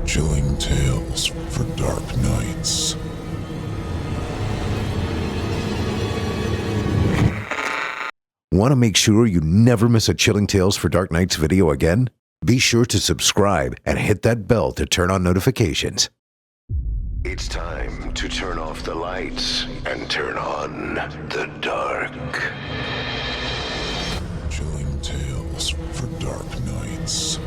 Chilling tales for dark nights. Want to make sure you never miss a Chilling Tales for Dark Nights video again? Be sure to subscribe and hit that bell to turn on notifications. It's time to turn off the lights and turn on the dark. Chilling tales for dark nights.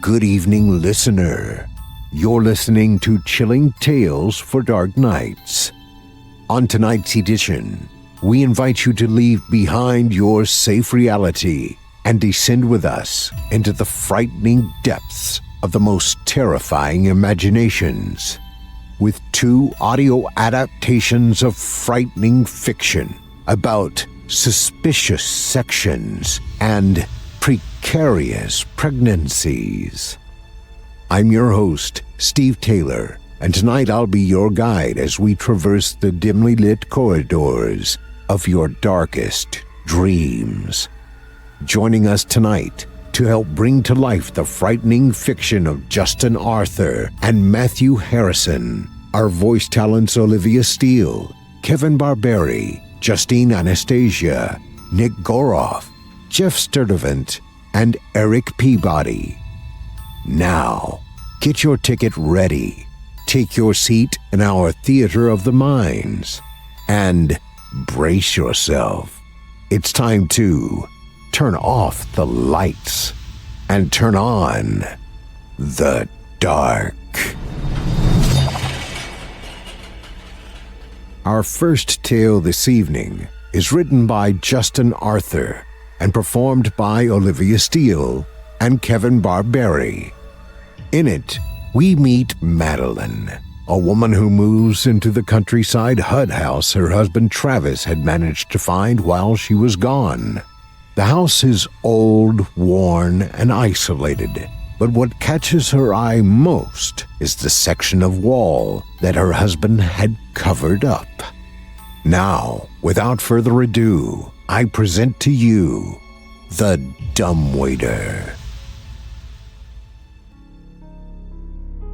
Good evening, listener. You're listening to Chilling Tales for Dark Nights. On tonight's edition, we invite you to leave behind your safe reality and descend with us into the frightening depths of the most terrifying imaginations, with 2 audio adaptations of frightening fiction about suspicious sections and precarious pregnancies. I'm your host, Steve Taylor, and tonight I'll be your guide as we traverse the dimly lit corridors of your darkest dreams. Joining us tonight to help bring to life the frightening fiction of Justin Arthur and Matthew Harrison are voice talents Olivia Steele, Kevin Barbare, Justine Anastasia, Nick Goroff, Geoff Sturtevant, and Erik Peabody. Now, get your ticket ready, take your seat in our theater of the minds, and brace yourself. It's time to turn off the lights and turn on the dark. Our first tale this evening is written by Justin Arthur and performed by Olivia Steele and Kevin Barbare. In it, we meet Madeline, a woman who moves into the countryside hut house her husband Travis had managed to find while she was gone. The house is old, worn, and isolated, but what catches her eye most is the section of wall that her husband had covered up. Now, without further ado, I present to you the Dumbwaiter.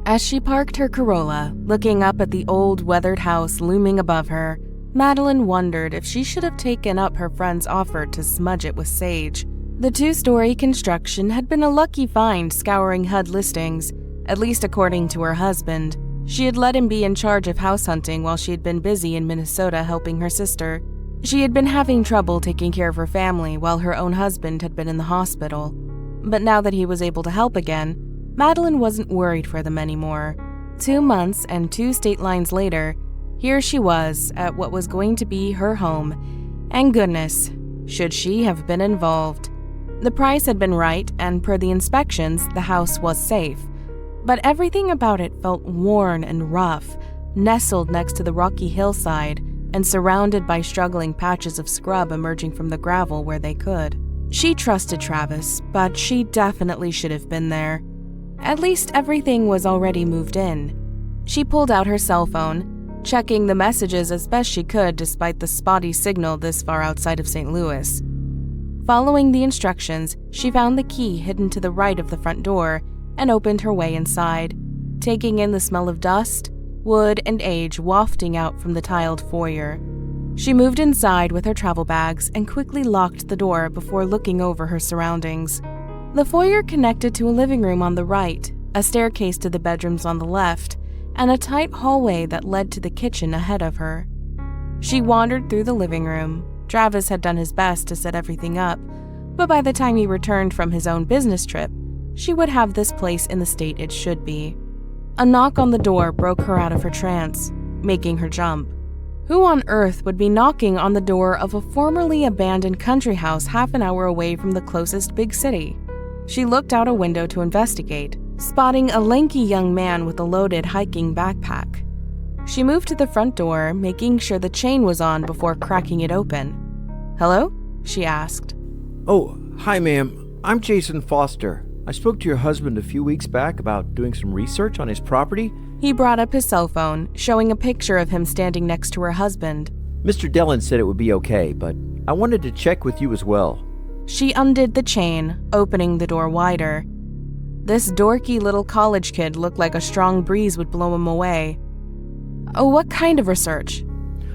As she parked her Corolla, looking up at the old weathered house looming above her, Madeline wondered if she should have taken up her friend's offer to smudge it with sage. The 2-story construction had been a lucky find scouring HUD listings, at least according to her husband. She had let him be in charge of house hunting while she had been busy in Minnesota helping her sister. She had been having trouble taking care of her family while her own husband had been in the hospital. But now that he was able to help again, Madeline wasn't worried for them anymore. 2 months and 2 state lines later, here she was at what was going to be her home. And goodness, should she have been involved. The price had been right, and per the inspections, the house was safe. But everything about it felt worn and rough, nestled next to the rocky hillside, and surrounded by struggling patches of scrub emerging from the gravel where they could. She trusted Travis, but she definitely should have been there. At least everything was already moved in. She pulled out her cell phone, checking the messages as best she could despite the spotty signal this far outside of St. Louis. Following the instructions, she found the key hidden to the right of the front door and opened her way inside, taking in the smell of dust, wood, and age wafting out from the tiled foyer. She moved inside with her travel bags and quickly locked the door before looking over her surroundings. The foyer connected to a living room on the right, a staircase to the bedrooms on the left, and a tight hallway that led to the kitchen ahead of her. She wandered through the living room. Travis had done his best to set everything up, but by the time he returned from his own business trip, she would have this place in the state it should be. A knock on the door broke her out of her trance, making her jump. Who on earth would be knocking on the door of a formerly abandoned country house half an hour away from the closest big city? She looked out a window to investigate, spotting a lanky young man with a loaded hiking backpack. She moved to the front door, making sure the chain was on before cracking it open. "Hello?" she asked. Oh, hi ma'am. I'm Jason Foster. I spoke to your husband a few weeks back about doing some research on his property. He brought up his cell phone, showing a picture of him standing next to her husband. Mr. Dillon said it would be okay, but I wanted to check with you as well. She undid the chain, opening the door wider. This dorky little college kid looked like a strong breeze would blow him away. "Oh, what kind of research?"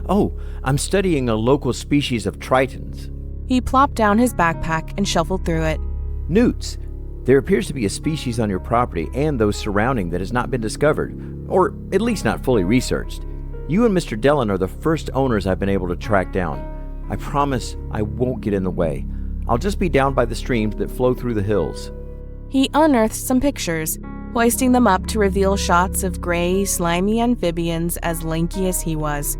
Oh, I'm studying a local species of tritons. He plopped down his backpack and shuffled through it. Newts. There appears to be a species on your property and those surrounding that has not been discovered, or at least not fully researched. You and Mr. Dillon are the first owners I've been able to track down. I promise I won't get in the way. I'll just be down by the streams that flow through the hills. He unearthed some pictures, hoisting them up to reveal shots of gray, slimy amphibians as lanky as he was.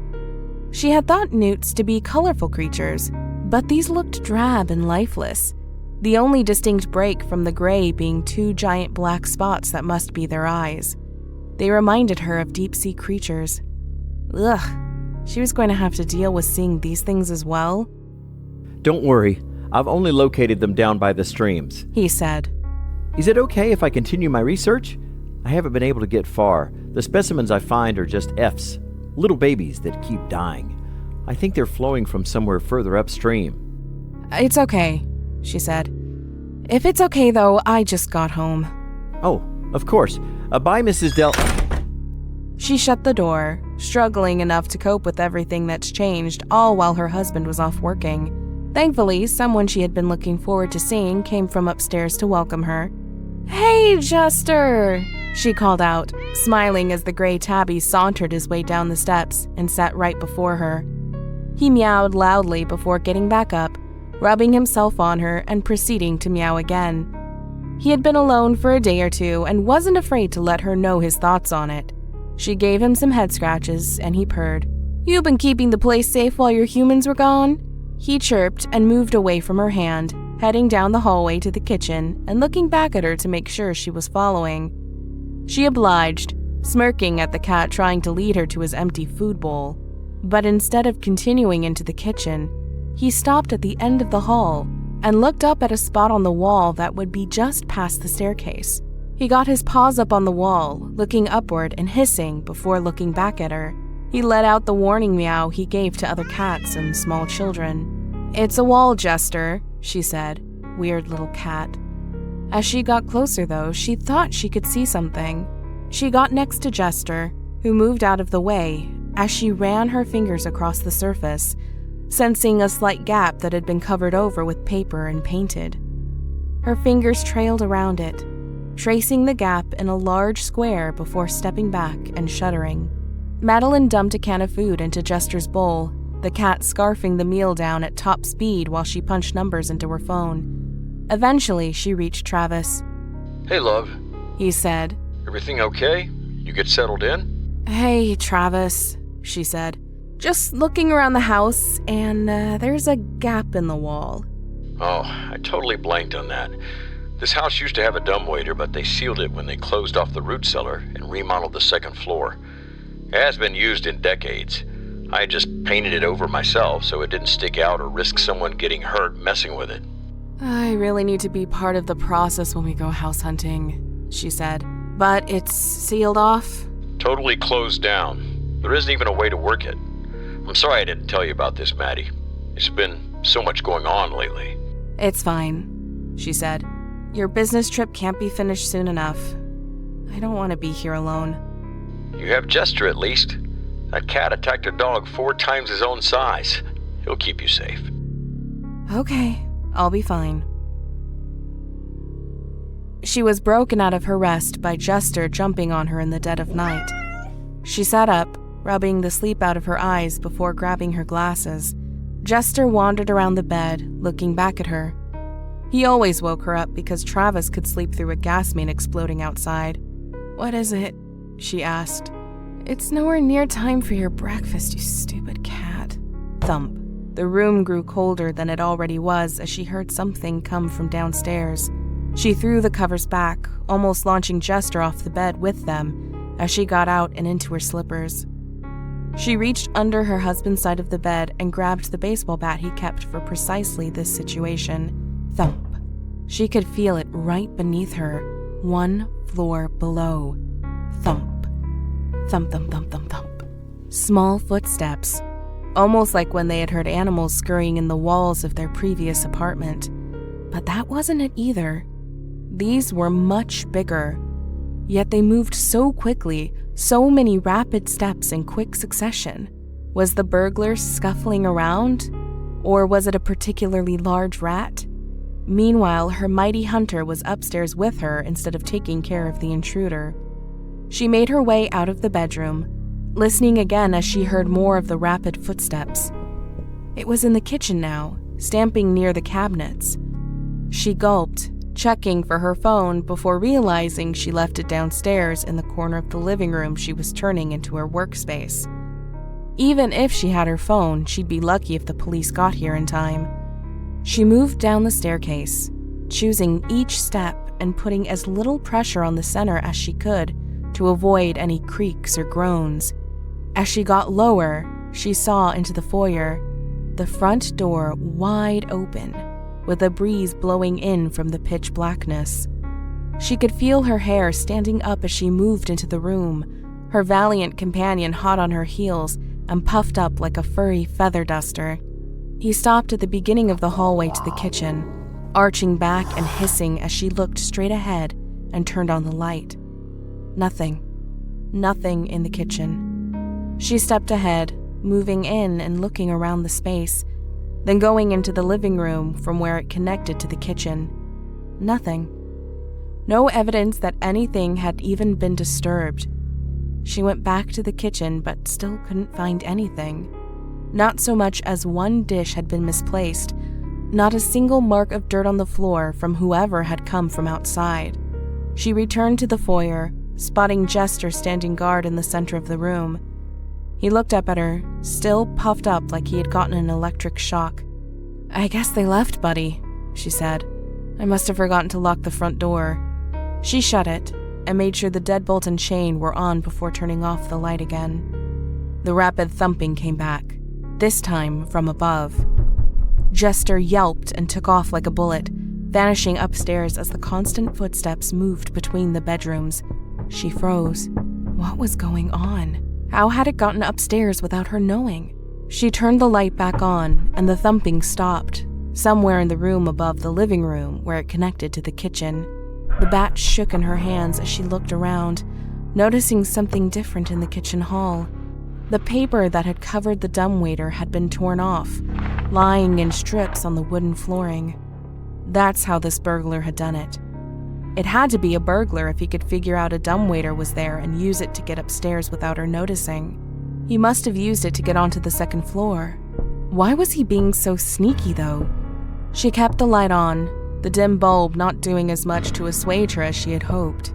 She had thought newts to be colorful creatures, but these looked drab and lifeless, the only distinct break from the gray being two giant black spots that must be their eyes. They reminded her of deep-sea creatures. Ugh, she was going to have to deal with seeing these things as well. Don't worry, I've only located them down by the streams, he said. Is it okay if I continue my research? I haven't been able to get far. The specimens I find are just Fs, little babies that keep dying. I think they're flowing from somewhere further upstream. It's okay, she said. If it's okay, though, I just got home. Oh, of course. Bye, Mrs. She shut the door, struggling enough to cope with everything that's changed, all while her husband was off working. Thankfully, someone she had been looking forward to seeing came from upstairs to welcome her. "Hey, Jester!" she called out, smiling as the gray tabby sauntered his way down the steps and sat right before her. He meowed loudly before getting back up, rubbing himself on her and proceeding to meow again. He had been alone for a day or two and wasn't afraid to let her know his thoughts on it. She gave him some head scratches and he purred. "You been keeping the place safe while your humans were gone?" He chirped and moved away from her hand, heading down the hallway to the kitchen and looking back at her to make sure she was following. She obliged, smirking at the cat trying to lead her to his empty food bowl. But instead of continuing into the kitchen, he stopped at the end of the hall and looked up at a spot on the wall that would be just past the staircase. He got his paws up on the wall, looking upward and hissing before looking back at her. He let out the warning meow he gave to other cats and small children. "It's a wall, Jester," she said, weird little cat. As she got closer, though, she thought she could see something. She got next to Jester, who moved out of the way as she ran her fingers across the surface, sensing a slight gap that had been covered over with paper and painted. Her fingers trailed around it, tracing the gap in a large square before stepping back and shuddering. Madeline dumped a can of food into Jester's bowl, the cat scarfing the meal down at top speed while she punched numbers into her phone. Eventually, she reached Travis. "Hey, love," he said. "Everything okay? You get settled in?" "Hey, Travis," she said. "Just looking around the house, and there's a gap in the wall." "Oh, I totally blanked on that. This house used to have a dumbwaiter, but they sealed it when they closed off the root cellar and remodeled the second floor. It has been used in decades. I just painted it over myself so it didn't stick out or risk someone getting hurt messing with it." "I really need to be part of the process when we go house hunting," she said. "But it's sealed off?" "Totally closed down. There isn't even a way to work it. I'm sorry I didn't tell you about this, Maddie. There's been so much going on lately." "It's fine," she said. "Your business trip can't be finished soon enough. I don't want to be here alone." "You have Jester at least. That cat attacked a dog 4 times his own size. He'll keep you safe." "Okay, I'll be fine." She was broken out of her rest by Jester jumping on her in the dead of night. She sat up, rubbing the sleep out of her eyes before grabbing her glasses. Jester wandered around the bed, looking back at her. He always woke her up because Travis could sleep through a gas main exploding outside. "What is it?" she asked. It's nowhere near time for your breakfast, you stupid cat. Thump. The room grew colder than it already was as she heard something come from downstairs. She threw the covers back, almost launching Jester off the bed with them as she got out and into her slippers. She reached under her husband's side of the bed and grabbed the baseball bat he kept for precisely this situation. Thump. She could feel it right beneath her, 1 floor below. Thump. Thump, thump, thump, thump, thump. Small footsteps, almost like when they had heard animals scurrying in the walls of their previous apartment. But that wasn't it either. These were much bigger, yet they moved so quickly, so many rapid steps in quick succession. Was the burglar scuffling around, or was it a particularly large rat? Meanwhile, her mighty hunter was upstairs with her instead of taking care of the intruder. She made her way out of the bedroom, listening again as she heard more of the rapid footsteps. It was in the kitchen now, stamping near the cabinets. She gulped, checking for her phone before realizing she left it downstairs in the corner of the living room she was turning into her workspace. Even if she had her phone, she'd be lucky if the police got here in time. She moved down the staircase, choosing each step and putting as little pressure on the center as she could to avoid any creaks or groans. As she got lower, she saw into the foyer, the front door wide open, with a breeze blowing in from the pitch blackness. She could feel her hair standing up as she moved into the room, her valiant companion hot on her heels and puffed up like a furry feather duster. He stopped at the beginning of the hallway to the kitchen, arching back and hissing as she looked straight ahead and turned on the light. Nothing. Nothing in the kitchen. She stepped ahead, moving in and looking around the space, then going into the living room from where it connected to the kitchen. Nothing. No evidence that anything had even been disturbed. She went back to the kitchen but still couldn't find anything. Not so much as one dish had been misplaced, not a single mark of dirt on the floor from whoever had come from outside. She returned to the foyer, spotting Jester standing guard in the center of the room. He looked up at her, still puffed up like he had gotten an electric shock. "I guess they left, buddy," she said. "I must have forgotten to lock the front door." She shut it and made sure the deadbolt and chain were on before turning off the light again. The rapid thumping came back, this time from above. Jester yelped and took off like a bullet, vanishing upstairs as the constant footsteps moved between the bedrooms. She froze. What was going on? How had it gotten upstairs without her knowing? She turned the light back on, and the thumping stopped, somewhere in the room above the living room where it connected to the kitchen. The bat shook in her hands as she looked around, noticing something different in the kitchen hall. The paper that had covered the dumbwaiter had been torn off, lying in strips on the wooden flooring. That's how this burglar had done it. It had to be a burglar if he could figure out a dumbwaiter was there and use it to get upstairs without her noticing. He must have used it to get onto the second floor. Why was he being so sneaky, though? She kept the light on, the dim bulb not doing as much to assuage her as she had hoped.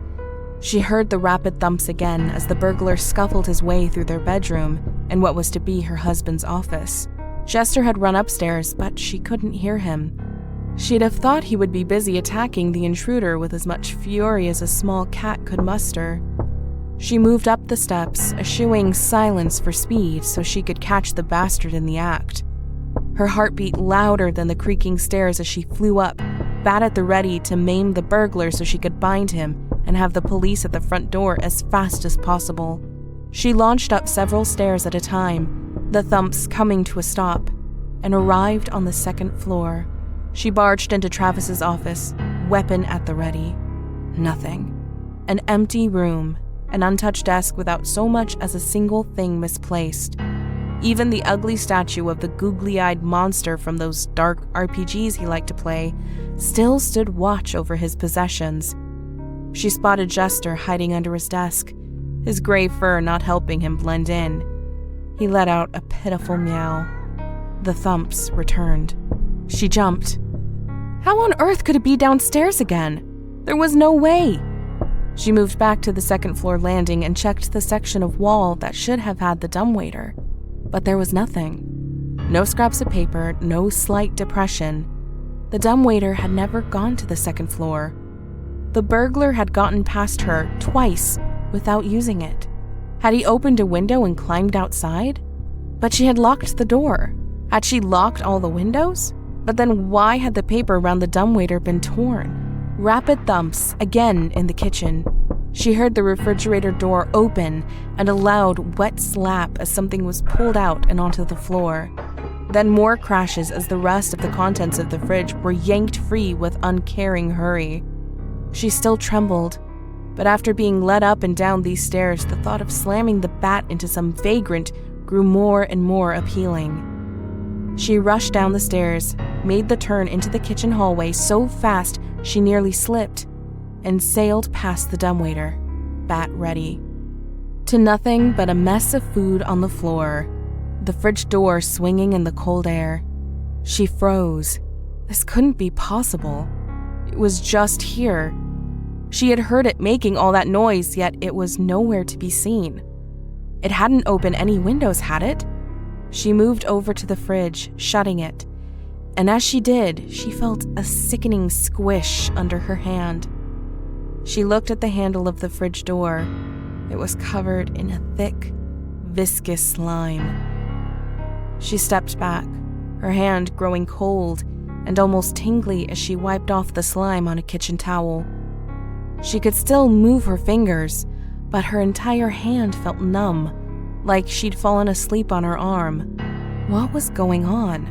She heard the rapid thumps again as the burglar scuffled his way through their bedroom and what was to be her husband's office. Jester had run upstairs, but she couldn't hear him. She'd have thought he would be busy attacking the intruder with as much fury as a small cat could muster. She moved up the steps, eschewing silence for speed so she could catch the bastard in the act. Her heart beat louder than the creaking stairs as she flew up, bat at the ready to maim the burglar so she could bind him and have the police at the front door as fast as possible. She launched up several stairs at a time, the thumps coming to a stop, and arrived on the second floor. She barged into Travis's office, weapon at the ready. Nothing. An empty room, an untouched desk without so much as a single thing misplaced. Even the ugly statue of the googly-eyed monster from those dark RPGs he liked to play still stood watch over his possessions. She spotted Jester hiding under his desk, his gray fur not helping him blend in. He let out a pitiful meow. The thumps returned. She jumped. How on earth could it be downstairs again? There was no way. She moved back to the second-floor landing and checked the section of wall that should have had the dumbwaiter, but there was nothing. No scraps of paper, no slight depression. The dumbwaiter had never gone to the second floor. The burglar had gotten past her twice without using it. Had he opened a window and climbed outside? But she had locked the door. Had she locked all the windows? But then why had the paper around the dumbwaiter been torn? Rapid thumps again in the kitchen. She heard the refrigerator door open and a loud, wet slap as something was pulled out and onto the floor. Then more crashes as the rest of the contents of the fridge were yanked free with uncaring hurry. She still trembled, but after being led up and down these stairs, the thought of slamming the bat into some vagrant grew more and more appealing. She rushed down the stairs, made the turn into the kitchen hallway so fast she nearly slipped, and sailed past the dumbwaiter, bat ready. To nothing but a mess of food on the floor, the fridge door swinging in the cold air. She froze. This couldn't be possible. It was just here. She had heard it making all that noise, yet it was nowhere to be seen. It hadn't opened any windows, had it? She moved over to the fridge, shutting it, and as she did, she felt a sickening squish under her hand. She looked at the handle of the fridge door. It was covered in a thick, viscous slime. She stepped back, her hand growing cold and almost tingly as she wiped off the slime on a kitchen towel. She could still move her fingers, but her entire hand felt numb, like she'd fallen asleep on her arm. What was going on?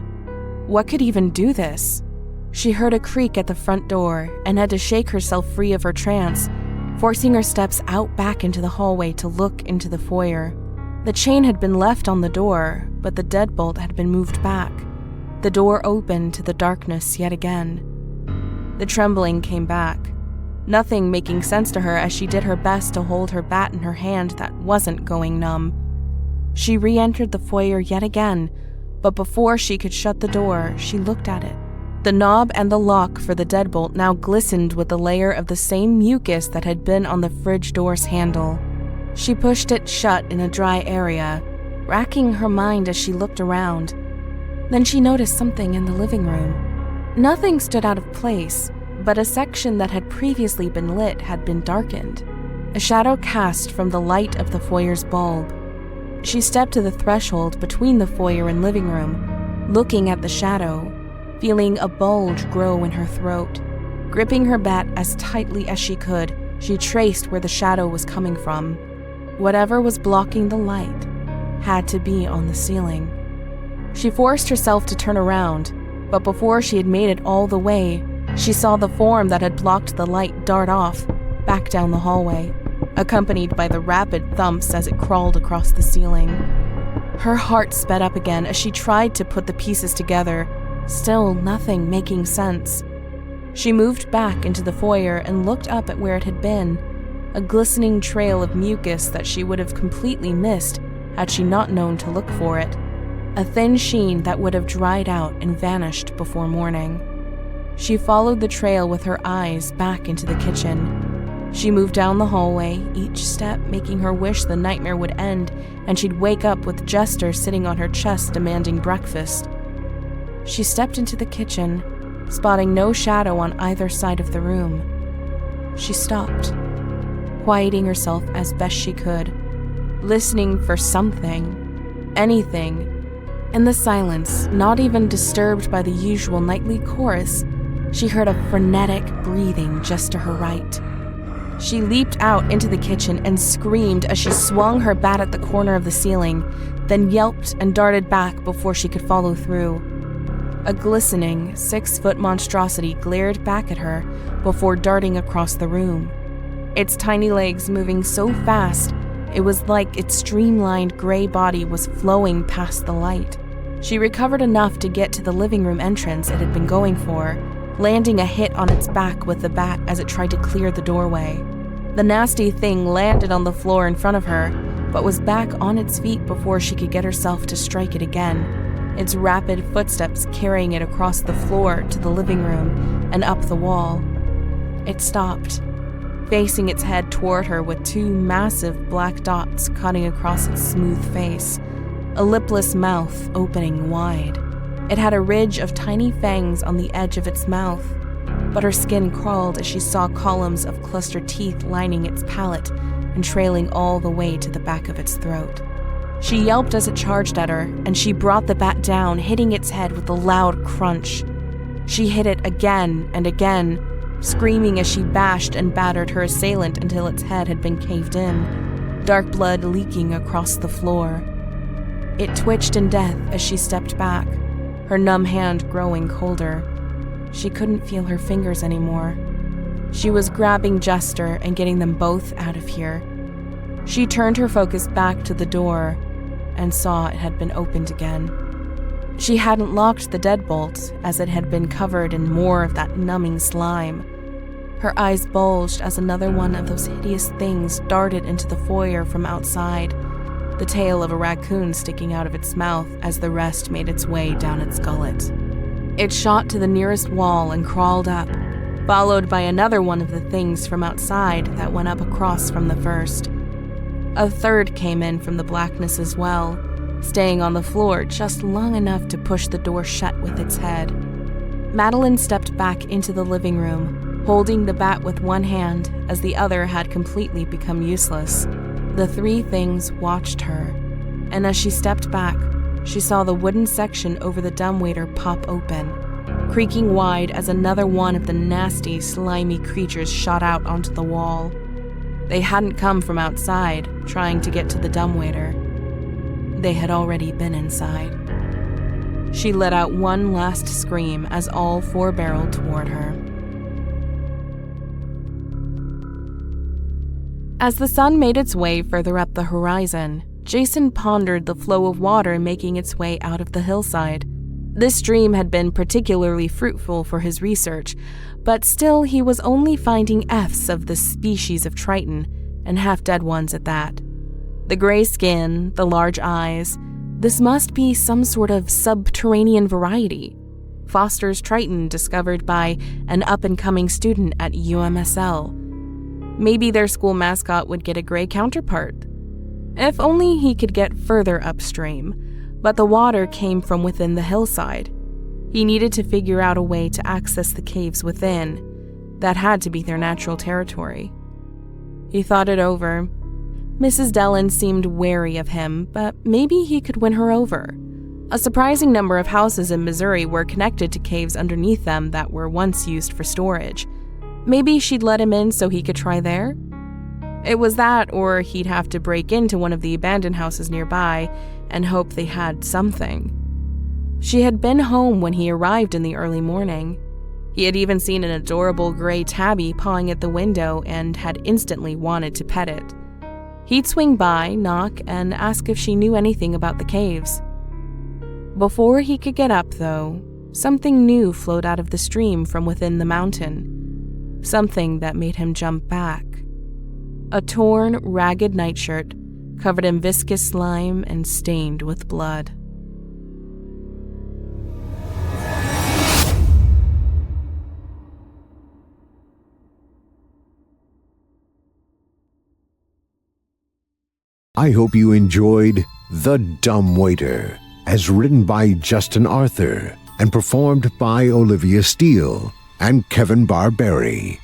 What could even do this? She heard a creak at the front door and had to shake herself free of her trance, forcing her steps out back into the hallway to look into the foyer. The chain had been left on the door, but the deadbolt had been moved back. The door opened to the darkness yet again. The trembling came back, nothing making sense to her as she did her best to hold her bat in her hand that wasn't going numb. She re-entered the foyer yet again, but before she could shut the door, she looked at it. The knob and the lock for the deadbolt now glistened with a layer of the same mucus that had been on the fridge door's handle. She pushed it shut in a dry area, racking her mind as she looked around. Then she noticed something in the living room. Nothing stood out of place, but a section that had previously been lit had been darkened, a shadow cast from the light of the foyer's bulb. She stepped to the threshold between the foyer and living room, looking at the shadow, feeling a bulge grow in her throat. Gripping her bat as tightly as she could, she traced where the shadow was coming from. Whatever was blocking the light had to be on the ceiling. She forced herself to turn around, but before she had made it all the way, she saw the form that had blocked the light dart off, back down the hallway, accompanied by the rapid thumps as it crawled across the ceiling. Her heart sped up again as she tried to put the pieces together, still nothing making sense. She moved back into the foyer and looked up at where it had been, a glistening trail of mucus that she would have completely missed had she not known to look for it, a thin sheen that would have dried out and vanished before morning. She followed the trail with her eyes back into the kitchen. She moved down the hallway, each step making her wish the nightmare would end and she'd wake up with Jester sitting on her chest demanding breakfast. She stepped into the kitchen, spotting no shadow on either side of the room. She stopped, quieting herself as best she could, listening for something, anything. In the silence, not even disturbed by the usual nightly chorus, she heard a frenetic breathing just to her right. She leaped out into the kitchen and screamed as she swung her bat at the corner of the ceiling, then yelped and darted back before she could follow through. A glistening 6-foot monstrosity glared back at her before darting across the room. Its tiny legs moving so fast, it was like its streamlined gray body was flowing past the light. She recovered enough to get to the living room entrance it had been going for, landing a hit on its back with the bat as it tried to clear the doorway. The nasty thing landed on the floor in front of her, but was back on its feet before she could get herself to strike it again, its rapid footsteps carrying it across the floor to the living room and up the wall. It stopped, facing its head toward her with two massive black dots cutting across its smooth face, a lipless mouth opening wide. It had a ridge of tiny fangs on the edge of its mouth, but her skin crawled as she saw columns of clustered teeth lining its palate and trailing all the way to the back of its throat. She yelped as it charged at her, and she brought the bat down, hitting its head with a loud crunch. She hit it again and again, screaming as she bashed and battered her assailant until its head had been caved in, dark blood leaking across the floor. It twitched in death as she stepped back, her numb hand growing colder. She couldn't feel her fingers anymore. She was grabbing Jester and getting them both out of here. She turned her focus back to the door and saw it had been opened again. She hadn't locked the deadbolt, as it had been covered in more of that numbing slime. Her eyes bulged as another one of those hideous things darted into the foyer from outside, the tail of a raccoon sticking out of its mouth as the rest made its way down its gullet. It shot to the nearest wall and crawled up, followed by another one of the things from outside that went up across from the first. A third came in from the blackness as well, staying on the floor just long enough to push the door shut with its head. Madeline stepped back into the living room, holding the bat with one hand as the other had completely become useless. The three things watched her, and as she stepped back, she saw the wooden section over the dumbwaiter pop open, creaking wide as another one of the nasty, slimy creatures shot out onto the wall. They hadn't come from outside, trying to get to the dumbwaiter. They had already been inside. She let out one last scream as all four barreled toward her. As the sun made its way further up the horizon, Jason pondered the flow of water making its way out of the hillside. This stream had been particularly fruitful for his research, but still he was only finding Fs of this species of Triton, and half-dead ones at that. The gray skin, the large eyes, this must be some sort of subterranean variety. Foster's Triton discovered by an up-and-coming student at UMSL. Maybe their school mascot would get a gray counterpart. If only he could get further upstream, but the water came from within the hillside. He needed to figure out a way to access the caves within. That had to be their natural territory. He thought it over. Mrs. Dellen seemed wary of him, but maybe he could win her over. A surprising number of houses in Missouri were connected to caves underneath them that were once used for storage. Maybe she'd let him in so he could try there? It was that, or he'd have to break into one of the abandoned houses nearby and hope they had something. She had been home when he arrived in the early morning. He had even seen an adorable gray tabby pawing at the window and had instantly wanted to pet it. He'd swing by, knock, and ask if she knew anything about the caves. Before he could get up, though, something new flowed out of the stream from within the mountain. Something that made him jump back. A torn, ragged nightshirt, covered in viscous slime and stained with blood. I hope you enjoyed The Dumbwaiter, as written by Justin Arthur and performed by Olivia Steele and Kevin Barbare.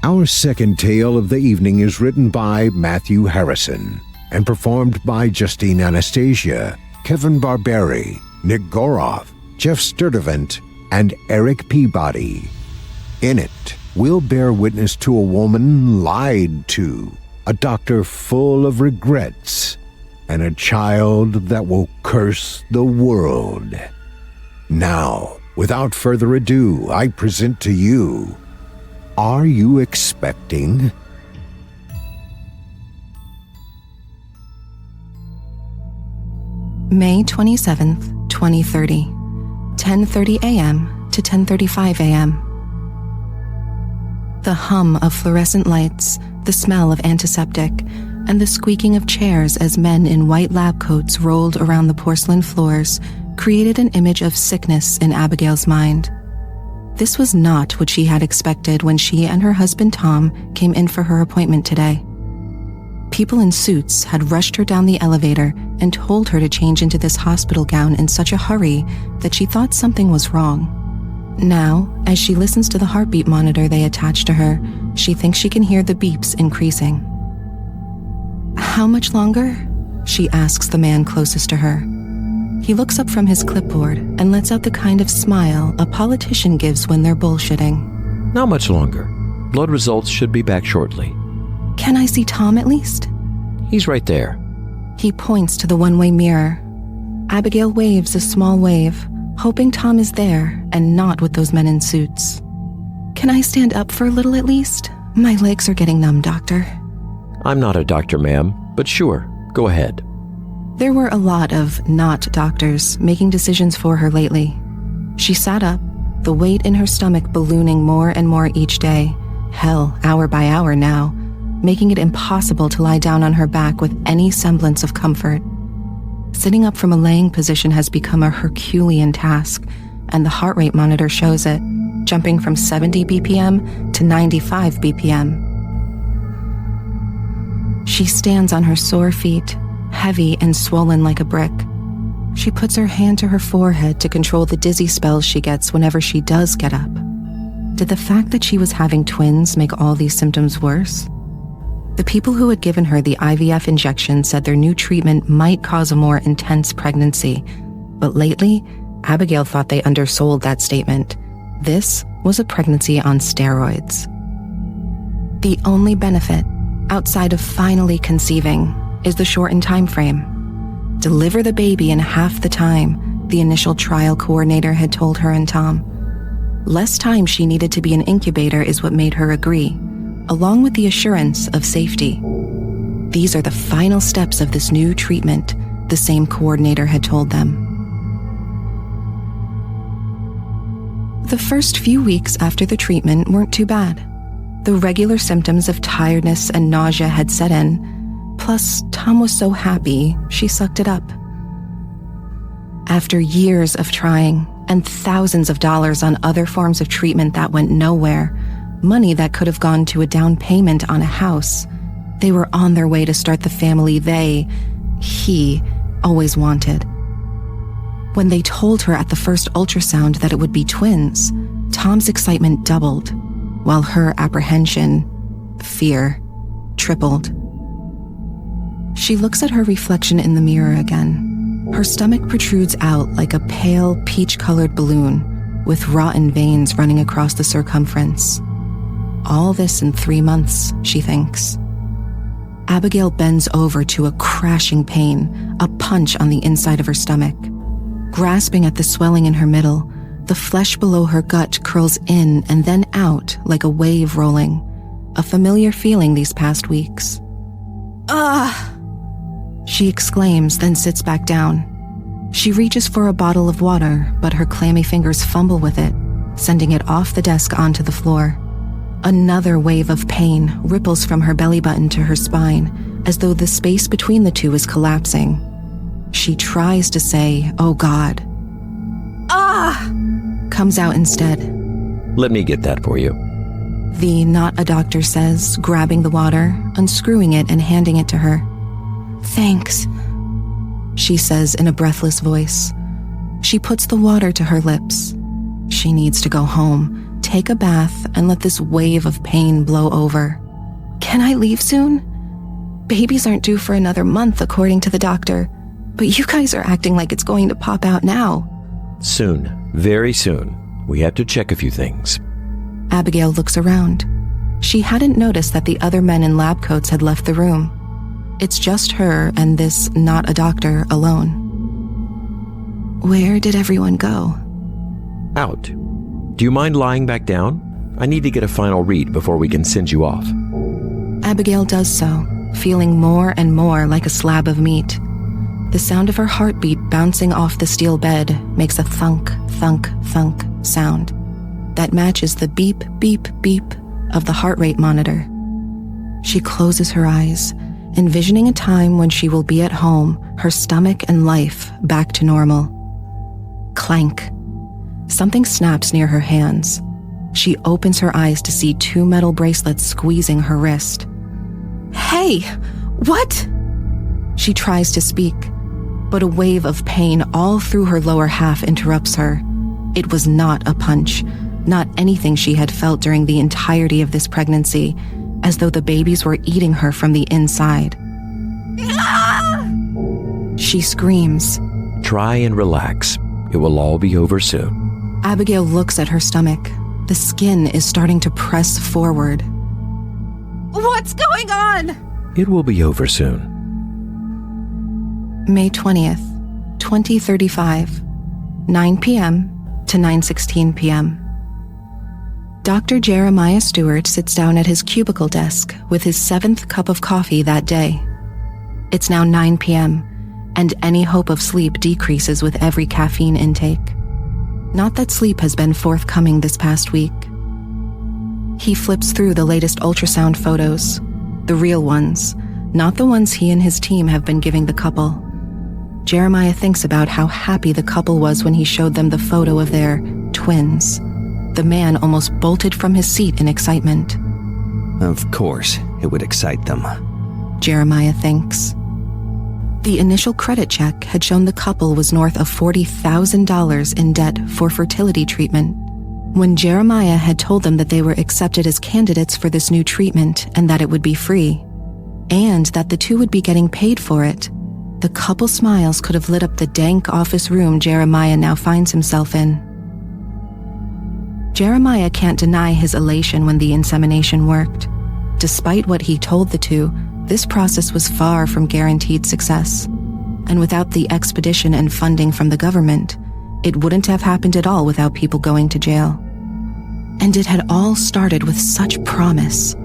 Our second tale of the evening is written by Matthew Harrison and performed by Justine Anastasia, Kevin Barbare, Nick Goroff, Geoff Sturtevant, and Erik Peabody. In it, we'll bear witness to a woman lied to, a doctor full of regrets, and a child that will curse the world. Now, without further ado, I present to you, Are You Expecting? May 27th, 2030, 10:30 a.m. to 10:35 a.m. The hum of fluorescent lights, the smell of antiseptic, and the squeaking of chairs as men in white lab coats rolled around the porcelain floors created an image of sickness in Abigail's mind. This was not what she had expected when she and her husband Tom came in for her appointment today. People in suits had rushed her down the elevator and told her to change into this hospital gown in such a hurry that she thought something was wrong. Now, as she listens to the heartbeat monitor they attached to her, she thinks she can hear the beeps increasing. "How much longer?" she asks the man closest to her. He looks up from his clipboard and lets out the kind of smile a politician gives when they're bullshitting. Not much longer. Blood results should be back shortly. "Can I see Tom at least?" He's right there. He points to the one-way mirror. Abigail waves a small wave, hoping Tom is there and not with those men in suits. "Can I stand up for a little at least? My legs are getting numb, doctor." I'm not a doctor, ma'am, but sure, go ahead. There were a lot of not doctors making decisions for her lately. She sat up, the weight in her stomach ballooning more and more each day, hell, hour by hour now, making it impossible to lie down on her back with any semblance of comfort. Sitting up from a laying position has become a Herculean task, and the heart rate monitor shows it, jumping from 70 BPM to 95 BPM. She stands on her sore feet, heavy and swollen like a brick. She puts her hand to her forehead to control the dizzy spells she gets whenever she does get up. Did the fact that she was having twins make all these symptoms worse? The people who had given her the IVF injection said their new treatment might cause a more intense pregnancy, but lately, Abigail thought they undersold that statement. This was a pregnancy on steroids. The only benefit, outside of finally conceiving, is the shortened time frame. Deliver the baby in half the time, the initial trial coordinator had told her and Tom. Less time she needed to be an incubator is what made her agree, along with the assurance of safety. These are the final steps of this new treatment, the same coordinator had told them. The first few weeks after the treatment weren't too bad. The regular symptoms of tiredness and nausea had set in, plus Tom was so happy, she sucked it up. After years of trying and thousands of dollars on other forms of treatment that went nowhere, money that could have gone to a down payment on a house, they were on their way to start the family he always wanted. When they told her at the first ultrasound that it would be twins, Tom's excitement doubled, while her apprehension, fear, tripled. She looks at her reflection in the mirror again. Her stomach protrudes out like a pale, peach-colored balloon, with rotten veins running across the circumference. All this in 3 months, she thinks. Abigail bends over to a crashing pain, a punch on the inside of her stomach. Grasping at the swelling in her middle, the flesh below her gut curls in and then out like a wave rolling, a familiar feeling these past weeks. "Ah!" she exclaims, then sits back down. She reaches for a bottle of water, but her clammy fingers fumble with it, sending it off the desk onto the floor. Another wave of pain ripples from her belly button to her spine, as though the space between the two is collapsing. She tries to say, "Oh God." "Ah!" comes out instead. Let me get that for you. The not a doctor says, grabbing the water, unscrewing it and handing it to her. "Thanks," she says in a breathless voice. She puts the water to her lips. She needs to go home, take a bath, and let this wave of pain blow over. "Can I leave soon? Babies aren't due for another month, according to the doctor, but you guys are acting like it's going to pop out now." Soon, very soon. We have to check a few things. Abigail looks around. She hadn't noticed that the other men in lab coats had left the room. It's just her and this not a doctor alone. Where did everyone go? Out. Do you mind lying back down? I need to get a final read before we can send you off. Abigail does so, feeling more and more like a slab of meat. The sound of her heartbeat bouncing off the steel bed makes a thunk, thunk, thunk sound that matches the beep, beep, beep of the heart rate monitor. She closes her eyes, envisioning a time when she will be at home, her stomach and life back to normal. Clank. Something snaps near her hands. She opens her eyes to see 2 metal bracelets squeezing her wrist. "Hey, what?" She tries to speak, but a wave of pain all through her lower half interrupts her. It was not a punch, not anything she had felt during the entirety of this pregnancy, as though the babies were eating her from the inside. She screams. Try and relax. It will all be over soon. Abigail looks at her stomach. The skin is starting to press forward. "What's going on?" It will be over soon. May 20th, 2035, 9 p.m. to 9:16 p.m. Dr. Jeremiah Stewart sits down at his cubicle desk with his 7th cup of coffee that day. It's now 9 p.m., and any hope of sleep decreases with every caffeine intake. Not that sleep has been forthcoming this past week. He flips through the latest ultrasound photos, the real ones, not the ones he and his team have been giving the couple. Jeremiah thinks about how happy the couple was when he showed them the photo of their twins. The man almost bolted from his seat in excitement. Of course, it would excite them. Jeremiah thinks. The initial credit check had shown the couple was north of $40,000 in debt for fertility treatment. When Jeremiah had told them that they were accepted as candidates for this new treatment and that it would be free, and that the two would be getting paid for it, the couple's smiles could have lit up the dank office room Jeremiah now finds himself in. Jeremiah can't deny his elation when the insemination worked. Despite what he told the two, this process was far from guaranteed success, and without the expedition and funding from the government, it wouldn't have happened at all without people going to jail. And it had all started with such promise.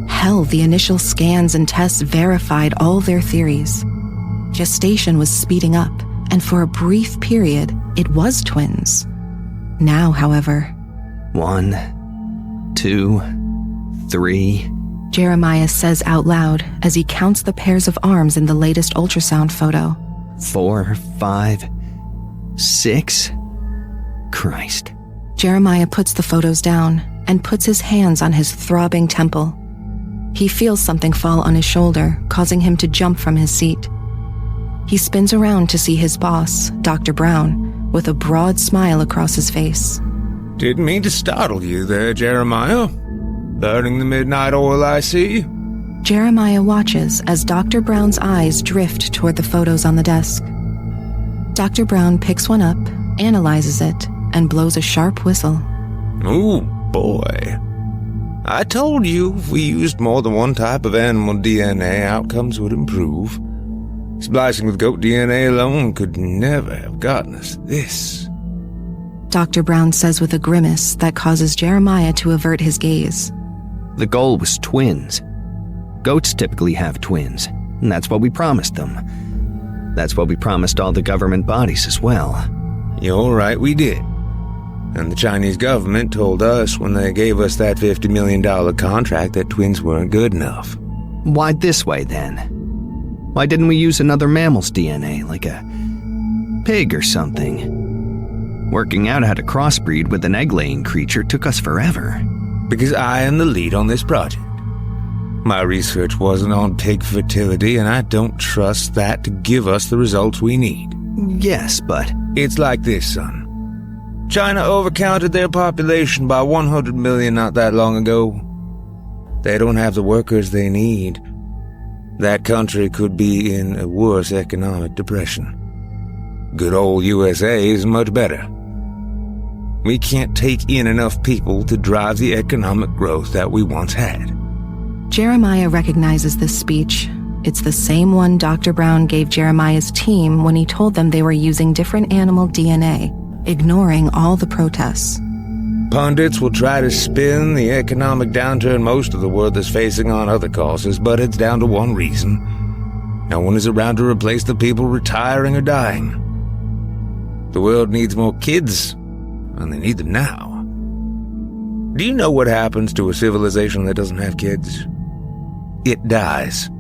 Hell, the initial scans and tests verified all their theories. Gestation was speeding up, and for a brief period, it was twins. Now, however... 1, 2, 3... Jeremiah says out loud as he counts the pairs of arms in the latest ultrasound photo. 4, 5, 6... Christ. Jeremiah puts the photos down and puts his hands on his throbbing temple. He feels something fall on his shoulder, causing him to jump from his seat. He spins around to see his boss, Dr. Brown, with a broad smile across his face. Didn't mean to startle you there, Jeremiah. Burning the midnight oil, I see. Jeremiah watches as Dr. Brown's eyes drift toward the photos on the desk. Dr. Brown picks one up, analyzes it, and blows a sharp whistle. Ooh, boy. I told you if we used more than one type of animal DNA, outcomes would improve. Splicing with goat DNA alone could never have gotten us this. Dr. Brown says with a grimace that causes Jeremiah to avert his gaze. The goal was twins. Goats typically have twins, and that's what we promised them. That's what we promised all the government bodies as well. You're right, we did. And the Chinese government told us when they gave us that $50 million contract that twins weren't good enough. Why this way, then? Why didn't we use another mammal's DNA, like a pig or something? Working out how to crossbreed with an egg-laying creature took us forever. Because I am the lead on this project. My research wasn't on pig fertility, and I don't trust that to give us the results we need. Yes, but... It's like this, son. China overcounted their population by 100 million not that long ago. They don't have the workers they need. That country could be in a worse economic depression. Good old USA is much better. We can't take in enough people to drive the economic growth that we once had. Jeremiah recognizes this speech. It's the same one Dr. Brown gave Jeremiah's team when he told them they were using different animal DNA, ignoring all the protests. Pundits will try to spin the economic downturn most of the world is facing on other causes, but it's down to one reason. No one is around to replace the people retiring or dying. The world needs more kids, and they need them now. Do you know what happens to a civilization that doesn't have kids? It dies.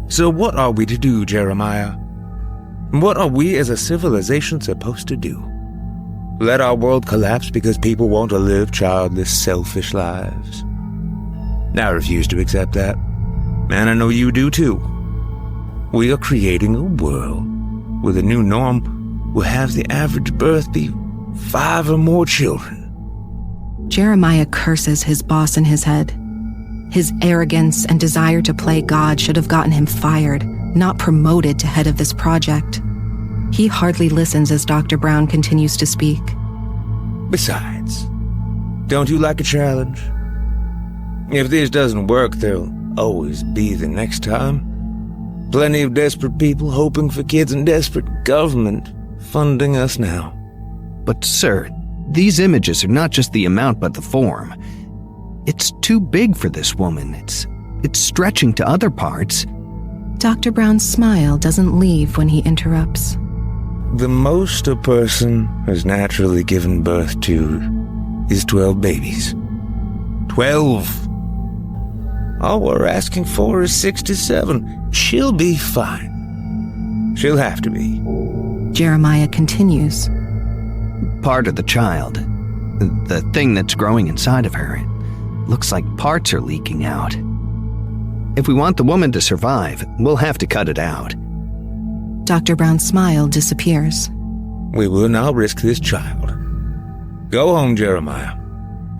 So what are we to do, Jeremiah? What are we as a civilization supposed to do? Let our world collapse because people want to live childless, selfish lives. I refuse to accept that. And I know you do too. We are creating a world where the new norm will have the average birth be 5 or more children. Jeremiah curses his boss in his head. His arrogance and desire to play God should have gotten him fired, not promoted to head of this project. He hardly listens as Dr. Brown continues to speak. Besides, don't you like a challenge? If this doesn't work, there'll always be the next time. Plenty of desperate people hoping for kids and desperate government funding us now. But sir, these images are not just the amount but the form. It's too big for this woman. It's stretching to other parts. Dr. Brown's smile doesn't leave when he interrupts. The most a person has naturally given birth to is 12 babies. 12! All we're asking for is 67. She'll be fine. She'll have to be. Jeremiah continues. Part of the child, the thing that's growing inside of her, it looks like parts are leaking out. If we want the woman to survive, we'll have to cut it out. Dr. Brown's smile disappears. We will not risk this child. Go home, Jeremiah.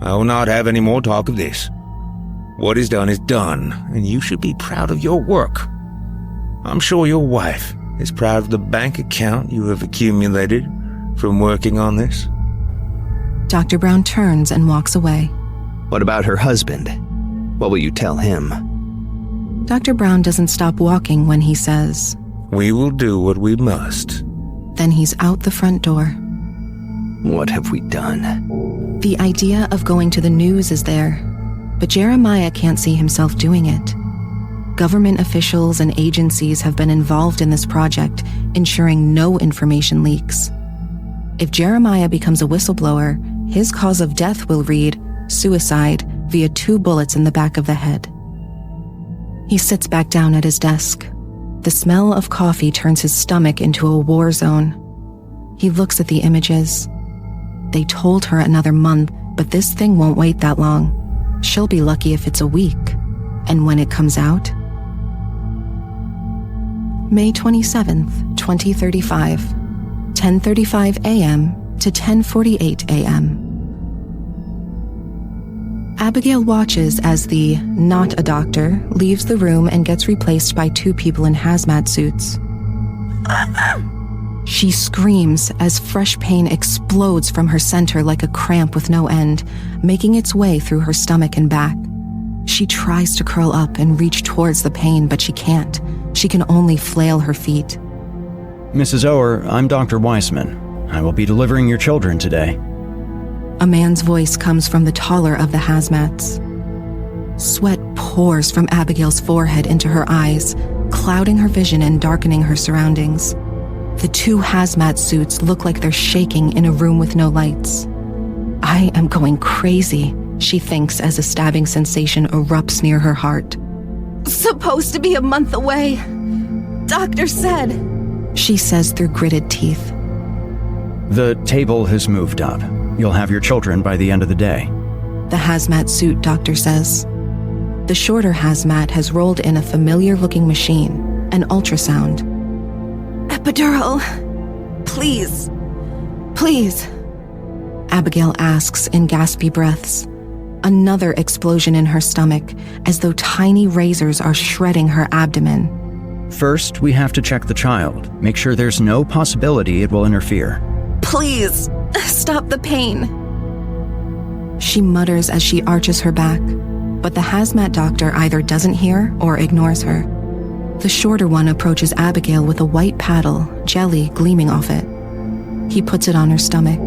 I will not have any more talk of this. What is done, and you should be proud of your work. I'm sure your wife is proud of the bank account you have accumulated from working on this. Dr. Brown turns and walks away. What about her husband? What will you tell him? Dr. Brown doesn't stop walking when he says, We will do what we must. Then he's out the front door. What have we done? The idea of going to the news is there, but Jeremiah can't see himself doing it. Government officials and agencies have been involved in this project, ensuring no information leaks. If Jeremiah becomes a whistleblower, his cause of death will read suicide via 2 bullets in the back of the head. He sits back down at his desk. The smell of coffee turns his stomach into a war zone. He looks at the images. They told her another month, but this thing won't wait that long. She'll be lucky if it's a week. And when it comes out? May 27th, 2035, 10:35 a.m. to 10:48 a.m. Abigail watches as the not a doctor leaves the room and gets replaced by 2 people in hazmat suits. She screams as fresh pain explodes from her center like a cramp with no end, making its way through her stomach and back. She tries to curl up and reach towards the pain, but she can't. She can only flail her feet. Mrs. Ower, I'm Dr. Weissman. I will be delivering your children today. A man's voice comes from the taller of the hazmats. Sweat pours from Abigail's forehead into her eyes, clouding her vision and darkening her surroundings. The 2 hazmat suits look like they're shaking in a room with no lights. I am going crazy, she thinks as a stabbing sensation erupts near her heart. Supposed to be a month away. Doctor said, she says through gritted teeth. The table has moved up. You'll have your children by the end of the day. The hazmat suit doctor says. The shorter hazmat has rolled in a familiar-looking machine, an ultrasound. Epidural. Please. Please. Abigail asks in gaspy breaths. Another explosion in her stomach, as though tiny razors are shredding her abdomen. First, we have to check the child. Make sure there's no possibility it will interfere. Please, stop the pain. She mutters as she arches her back, but the hazmat doctor either doesn't hear or ignores her. The shorter one approaches Abigail with a white paddle, jelly gleaming off it. He puts it on her stomach.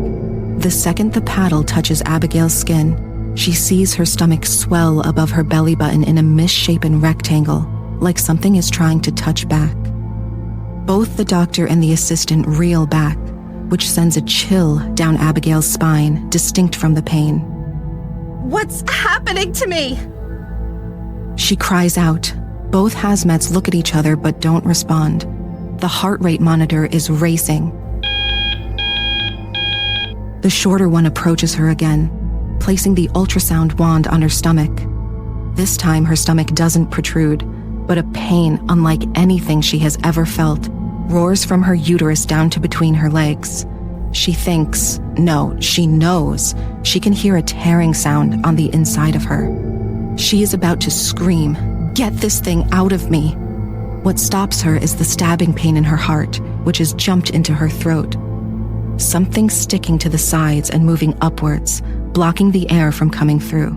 The second the paddle touches Abigail's skin, she sees her stomach swell above her belly button in a misshapen rectangle, like something is trying to touch back. Both the doctor and the assistant reel back, which sends a chill down Abigail's spine, distinct from the pain. What's happening to me? She cries out. Both hazmats look at each other but don't respond. The heart rate monitor is racing. The shorter one approaches her again, placing the ultrasound wand on her stomach. This time, her stomach doesn't protrude, but a pain unlike anything she has ever felt roars from her uterus down to between her legs. She thinks, no, she knows, she can hear a tearing sound on the inside of her. She is about to scream, "Get this thing out of me!" What stops her is the stabbing pain in her heart, which has jumped into her throat. Something sticking to the sides and moving upwards, blocking the air from coming through.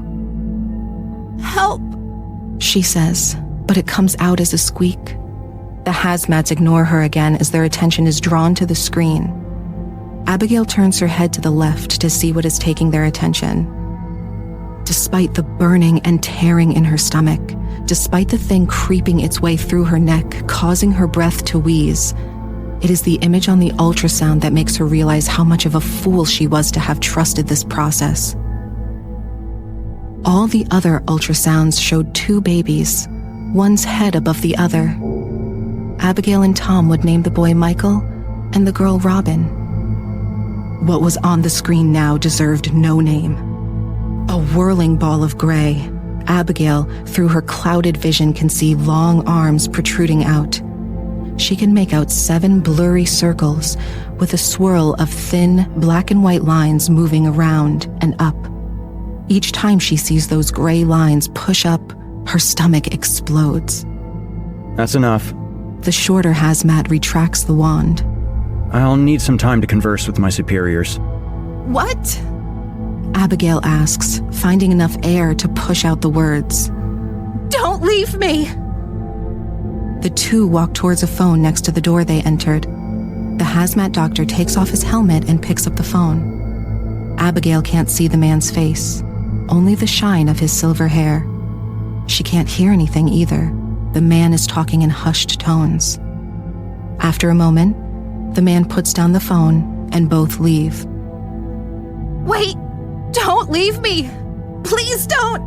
"Help!" she says, but it comes out as a squeak. The hazmats ignore her again as their attention is drawn to the screen. Abigail turns her head to the left to see what is taking their attention. Despite the burning and tearing in her stomach, despite the thing creeping its way through her neck, causing her breath to wheeze, it is the image on the ultrasound that makes her realize how much of a fool she was to have trusted this process. All the other ultrasounds showed 2 babies, one's head above the other. Abigail and Tom would name the boy Michael and the girl Robin. What was on the screen now deserved no name. A whirling ball of gray, Abigail, through her clouded vision, can see long arms protruding out. She can make out 7 blurry circles with a swirl of thin black and white lines moving around and up. Each time she sees those gray lines push up, her stomach explodes. That's enough. The shorter hazmat retracts the wand. I'll need some time to converse with my superiors. What? Abigail asks, finding enough air to push out the words. Don't leave me! The 2 walk towards a phone next to the door they entered. The hazmat doctor takes off his helmet and picks up the phone. Abigail can't see the man's face, only the shine of his silver hair. She can't hear anything either. The man is talking in hushed tones. After a moment, the man puts down the phone and both leave. Wait! Don't leave me! Please don't!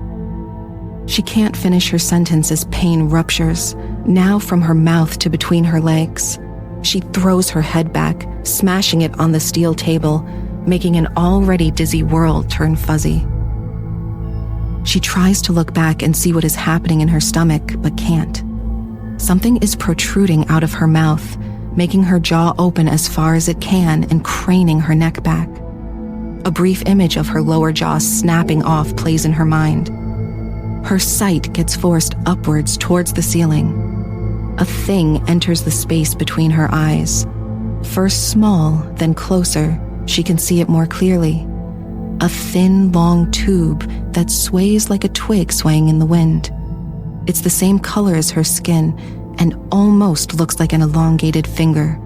She can't finish her sentence as pain ruptures, now from her mouth to between her legs. She throws her head back, smashing it on the steel table, making an already dizzy world turn fuzzy. She tries to look back and see what is happening in her stomach, but can't. Something is protruding out of her mouth, making her jaw open as far as it can and craning her neck back. A brief image of her lower jaw snapping off plays in her mind. Her sight gets forced upwards towards the ceiling. A thing enters the space between her eyes. First small, then closer, she can see it more clearly. A thin, long tube that sways like a twig swaying in the wind. It's the same color as her skin and almost looks like an elongated finger.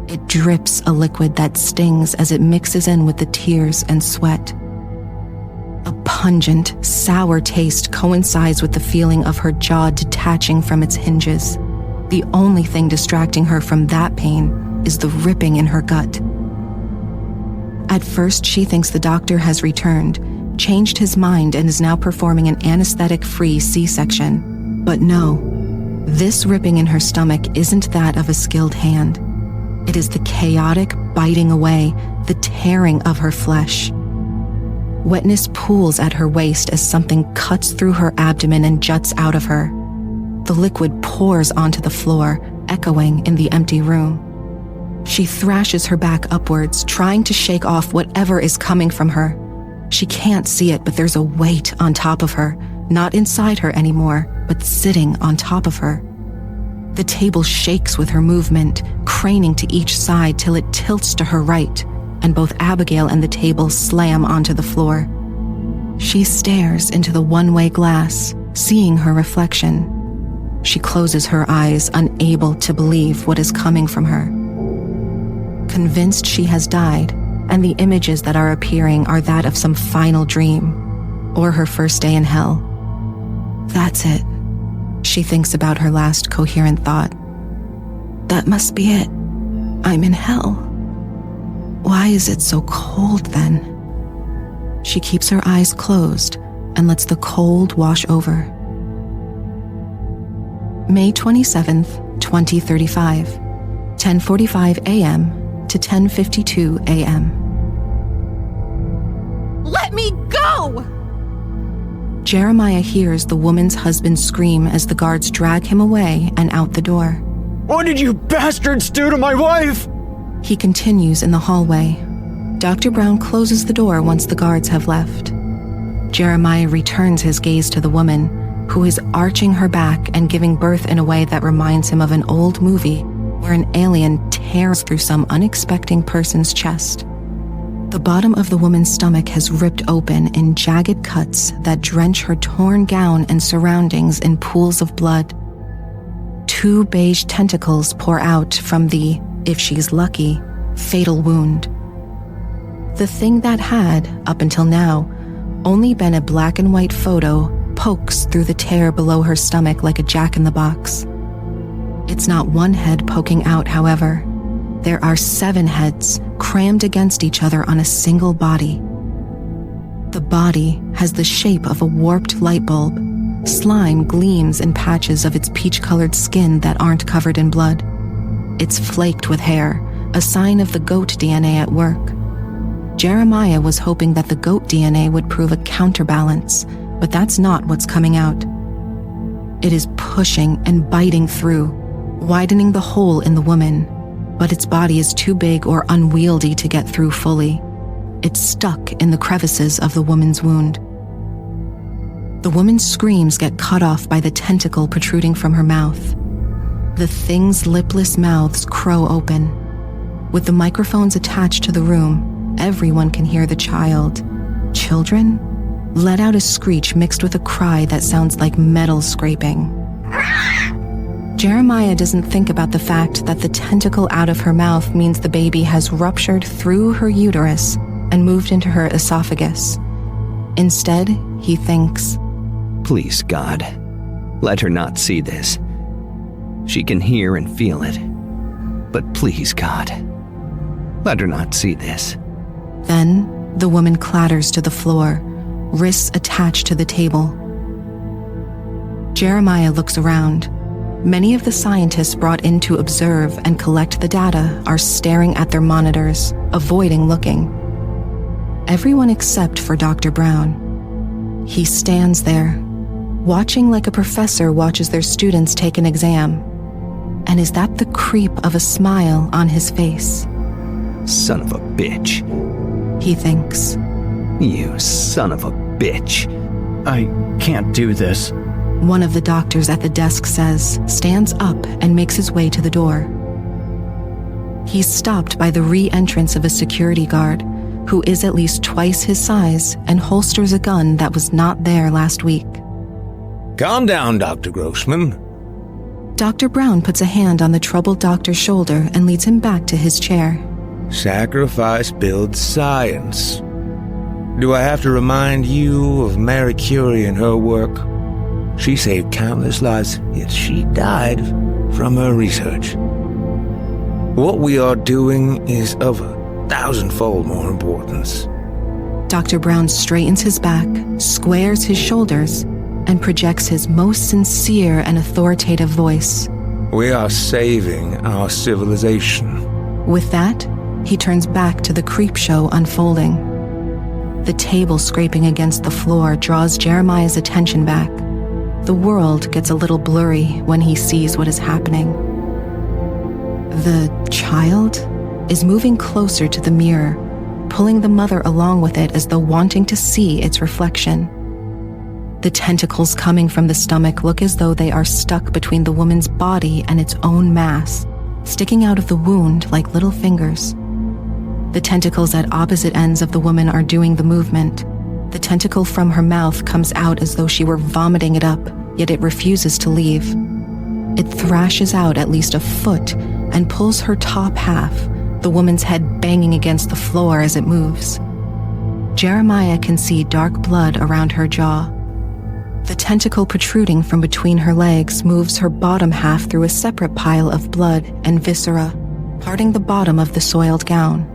It drips a liquid that stings as it mixes in with the tears and sweat. A pungent, sour taste coincides with the feeling of her jaw detaching from its hinges. The only thing distracting her from that pain is the ripping in her gut. At first, she thinks the doctor has returned, changed his mind, and is now performing an anesthetic-free C-section. But no, this ripping in her stomach isn't that of a skilled hand. It is the chaotic biting away, the tearing of her flesh. Wetness pools at her waist as something cuts through her abdomen and juts out of her. The liquid pours onto the floor, echoing in the empty room. She thrashes her back upwards, trying to shake off whatever is coming from her. She can't see it, but there's a weight on top of her, not inside her anymore, but sitting on top of her. The table shakes with her movement, craning to each side till it tilts to her right, and both Abigail and the table slam onto the floor. She stares into the one-way glass, seeing her reflection. She closes her eyes, unable to believe what is coming from her. Convinced she has died, and the images that are appearing are that of some final dream, or her first day in hell. That's it. She thinks about her last coherent thought. That must be it. I'm in hell. Why is it so cold then? She keeps her eyes closed and lets the cold wash over. May 27th, 2035, 10:45 a.m. to 10:52 a.m. Let me go! Jeremiah hears the woman's husband scream as the guards drag him away and out the door. What did you bastards do to my wife? He continues in the hallway. Dr. Brown closes the door once the guards have left. Jeremiah returns his gaze to the woman, who is arching her back and giving birth in a way that reminds him of an old movie where an alien tears through some unexpected person's chest. The bottom of the woman's stomach has ripped open in jagged cuts that drench her torn gown and surroundings in pools of blood. 2 beige tentacles pour out from the, if she's lucky, fatal wound. The thing that had, up until now, only been a black and white photo pokes through the tear below her stomach like a jack-in-the-box. It's not one head poking out, however. There are 7 heads crammed against each other on a single body. The body has the shape of a warped light bulb. Slime gleams in patches of its peach-colored skin that aren't covered in blood. It's flaked with hair, a sign of the goat DNA at work. Jeremiah was hoping that the goat DNA would prove a counterbalance, but that's not what's coming out. It is pushing and biting through, widening the hole in the woman, but its body is too big or unwieldy to get through fully. It's stuck in the crevices of the woman's wound. The woman's screams get cut off by the tentacle protruding from her mouth. The thing's lipless mouths crow open. With the microphones attached to the room, everyone can hear the children, let out a screech mixed with a cry that sounds like metal scraping. Jeremiah doesn't think about the fact that the tentacle out of her mouth means the baby has ruptured through her uterus and moved into her esophagus. Instead, he thinks, Please, God, let her not see this. She can hear and feel it. But please, God, let her not see this. Then, the woman clatters to the floor, wrists attached to the table. Jeremiah looks around. Many of the scientists brought in to observe and collect the data are staring at their monitors, avoiding looking. Everyone except for Dr. Brown. He stands there, watching like a professor watches their students take an exam. And is that the creep of a smile on his face? Son of a bitch. He thinks. You son of a bitch. I can't do this. One of the doctors at the desk says, stands up and makes his way to the door. He's stopped by the re-entrance of a security guard, who is at least twice his size and holsters a gun that was not there last week. Calm down, Dr. Grossman. Dr. Brown puts a hand on the troubled doctor's shoulder and leads him back to his chair. Sacrifice builds science. Do I have to remind you of Marie Curie and her work? She saved countless lives, yet she died from her research. What we are doing is of 1,000-fold more importance. Dr. Brown straightens his back, squares his shoulders, and projects his most sincere and authoritative voice. We are saving our civilization. With that, he turns back to the creep show unfolding. The table scraping against the floor draws Jeremiah's attention back. The world gets a little blurry when he sees what is happening. The child is moving closer to the mirror, pulling the mother along with it as though wanting to see its reflection. The tentacles coming from the stomach look as though they are stuck between the woman's body and its own mass, sticking out of the wound like little fingers. The tentacles at opposite ends of the woman are doing the movement. The tentacle from her mouth comes out as though she were vomiting it up, yet it refuses to leave. It thrashes out at least a foot and pulls her top half, the woman's head banging against the floor as it moves. Jeremiah can see dark blood around her jaw. The tentacle protruding from between her legs moves her bottom half through a separate pile of blood and viscera, parting the bottom of the soiled gown.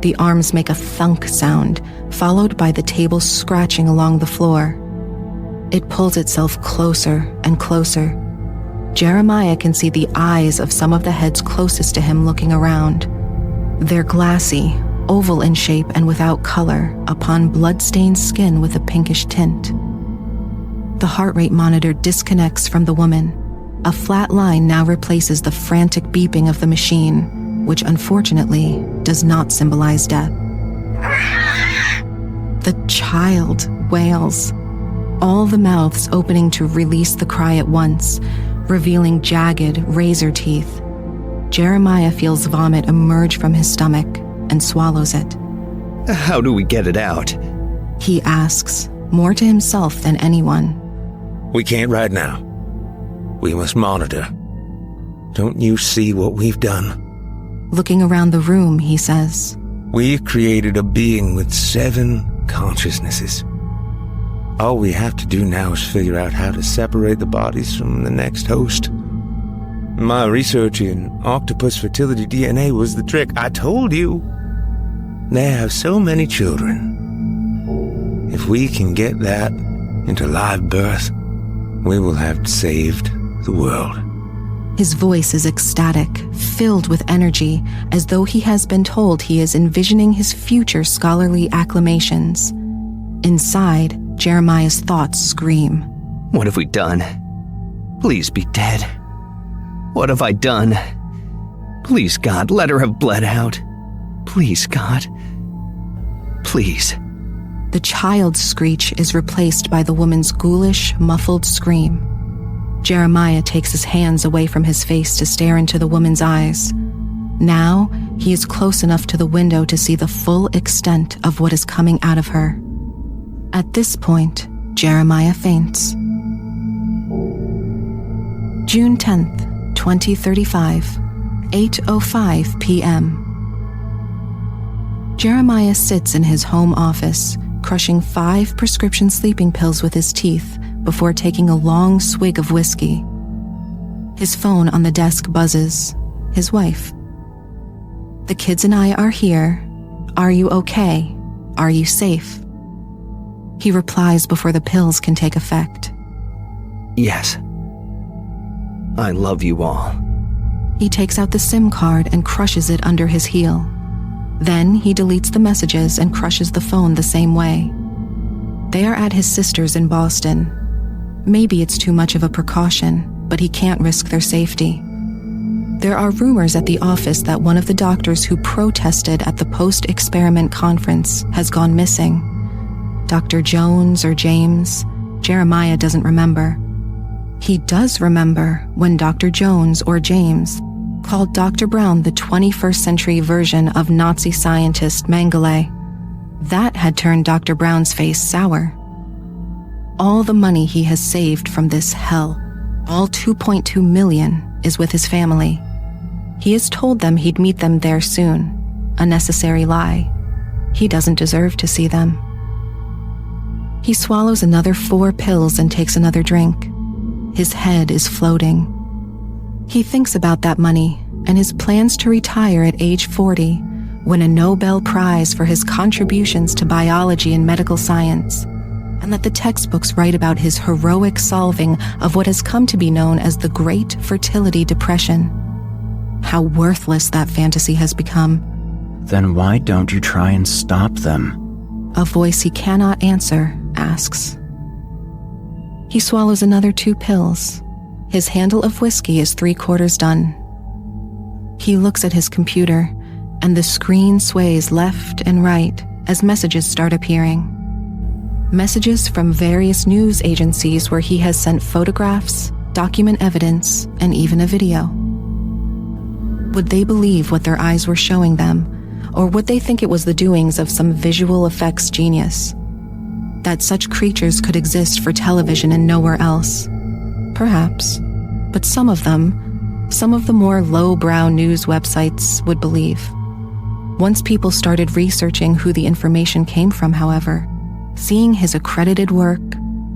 The arms make a thunk sound, followed by the table scratching along the floor. It pulls itself closer and closer. Jeremiah can see the eyes of some of the heads closest to him looking around. They're glassy, oval in shape and without color upon blood-stained skin with a pinkish tint. The heart rate monitor disconnects from the woman. A flat line now replaces the frantic beeping of the machine, which unfortunately does not symbolize death. The child wails, all the mouths opening to release the cry at once, revealing jagged razor teeth. Jeremiah feels vomit emerge from his stomach and swallows it. How do we get it out? He asks, more to himself than anyone. We can't right now. We must monitor. Don't you see what we've done? Looking around the room, he says, We've created a being with 7 consciousnesses. All we have to do now is figure out how to separate the bodies from the next host. My research in octopus fertility DNA was the trick. I told you. They have so many children. If we can get that into live birth, we will have saved the world. His voice is ecstatic, filled with energy, as though he has been told he is envisioning his future scholarly acclamations. Inside, Jeremiah's thoughts scream. What have we done? Please be dead. What have I done? Please, God, let her have bled out. Please, God. Please. The child's screech is replaced by the woman's ghoulish, muffled scream. Jeremiah takes his hands away from his face to stare into the woman's eyes. Now, he is close enough to the window to see the full extent of what is coming out of her. At this point, Jeremiah faints. June 10th, 2035, 8:05 p.m. Jeremiah sits in his home office, crushing 5 prescription sleeping pills with his teeth before taking a long swig of whiskey. His phone on the desk buzzes. His wife. The kids and I are here. Are you okay? Are you safe? He replies before the pills can take effect. Yes. I love you all. He takes out the SIM card and crushes it under his heel. Then he deletes the messages and crushes the phone the same way. They are at his sister's in Boston. Maybe it's too much of a precaution, but he can't risk their safety. There are rumors at the office that one of the doctors who protested at the post-experiment conference has gone missing. Dr. Jones or James, Jeremiah doesn't remember. He does remember when Dr. Jones or James called Dr. Brown the 21st century version of Nazi scientist Mengele. That had turned Dr. Brown's face sour. All the money he has saved from this hell, all $2.2 million, is with his family. He has told them he'd meet them there soon. A necessary lie. He doesn't deserve to see them. He swallows another 4 pills and takes another drink. His head is floating. He thinks about that money and his plans to retire at age 40, win a Nobel Prize for his contributions to biology and medical science, and that the textbooks write about his heroic solving of what has come to be known as the Great Fertility Depression. How worthless that fantasy has become. Then why don't you try and stop them? A voice he cannot answer asks. He swallows another 2 pills. His handle of whiskey is 3/4 done. He looks at his computer, and the screen sways left and right as messages start appearing. Messages from various news agencies where he has sent photographs, document evidence, and even a video. Would they believe what their eyes were showing them, or would they think it was the doings of some visual effects genius? That such creatures could exist for television and nowhere else? Perhaps, but some of the more lowbrow news websites would believe. Once people started researching who the information came from, however, seeing his accredited work,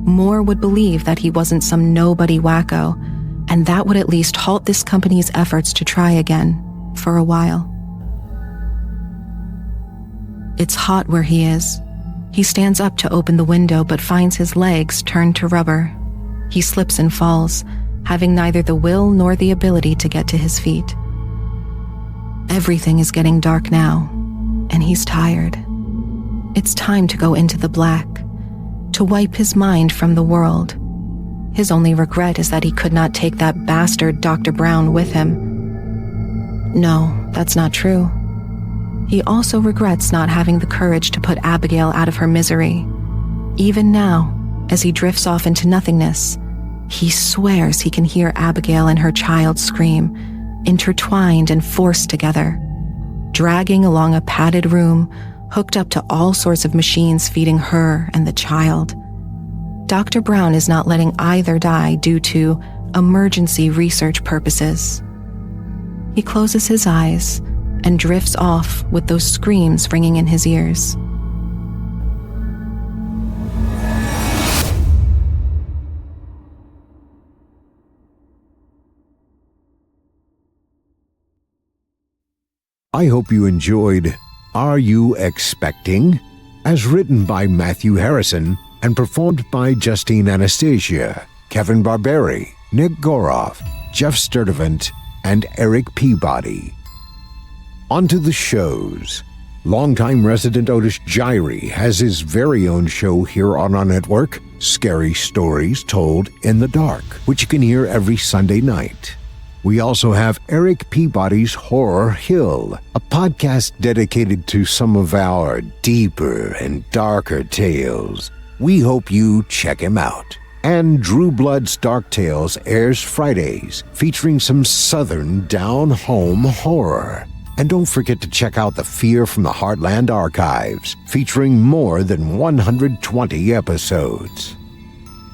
more would believe that he wasn't some nobody wacko, and that would at least halt this company's efforts to try again, for a while. It's hot where he is. He stands up to open the window but finds his legs turned to rubber. He slips and falls, having neither the will nor the ability to get to his feet. Everything is getting dark now, and he's tired. It's time to go into the black, to wipe his mind from the world. His only regret is that he could not take that bastard Dr. Brown with him. No, that's not true. He also regrets not having the courage to put Abigail out of her misery. Even now, as he drifts off into nothingness, he swears he can hear Abigail and her child scream, intertwined and forced together, dragging along a padded room hooked up to all sorts of machines feeding her and the child. Dr. Brown is not letting either die due to emergency research purposes. He closes his eyes and drifts off with those screams ringing in his ears. I hope you enjoyed Are You Expecting? As written by Matthew Harrison and performed by Justine Anastasia, Kevin Barbare, Nick Goroff, Geoff Sturtevant, and Erik Peabody. On to the shows. Longtime resident Otis Gyrie has his very own show here on our network, Scary Stories Told in the Dark, which you can hear every Sunday night. We also have Erik Peabody's Horror Hill, a podcast dedicated to some of our deeper and darker tales. We hope you check him out. And Drew Blood's Dark Tales airs Fridays, featuring some southern down-home horror. And don't forget to check out the Fear from the Heartland archives, featuring more than 120 episodes.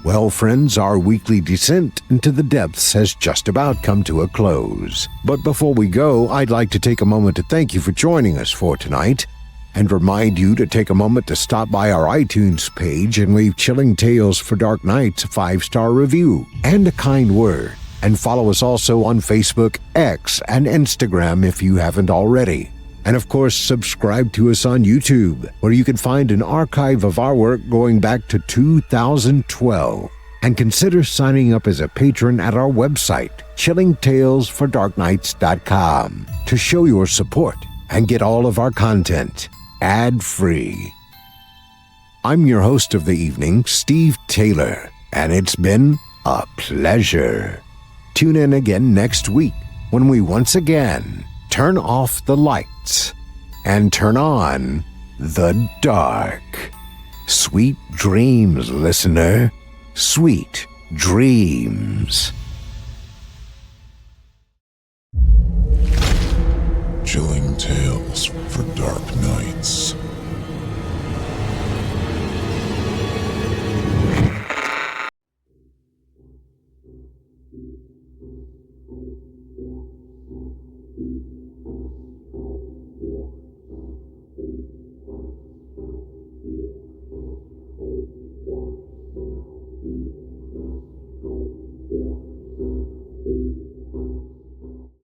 Well, friends, our weekly descent into the depths has just about come to a close. But before we go, I'd like to take a moment to thank you for joining us for tonight, and remind you to take a moment to stop by our iTunes page and leave Chilling Tales for Dark Nights a 5-star review and a kind word. And follow us also on Facebook, X, and Instagram if you haven't already. And of course, subscribe to us on YouTube, where you can find an archive of our work going back to 2012. And consider signing up as a patron at our website, chillingtalesfordarknights.com, to show your support and get all of our content ad-free. I'm your host of the evening, Steve Taylor, and it's been a pleasure. Tune in again next week when we once again turn off the lights and turn on the dark. Sweet dreams, listener. Sweet dreams. Chilling Tales for Dark Nights. Thank you.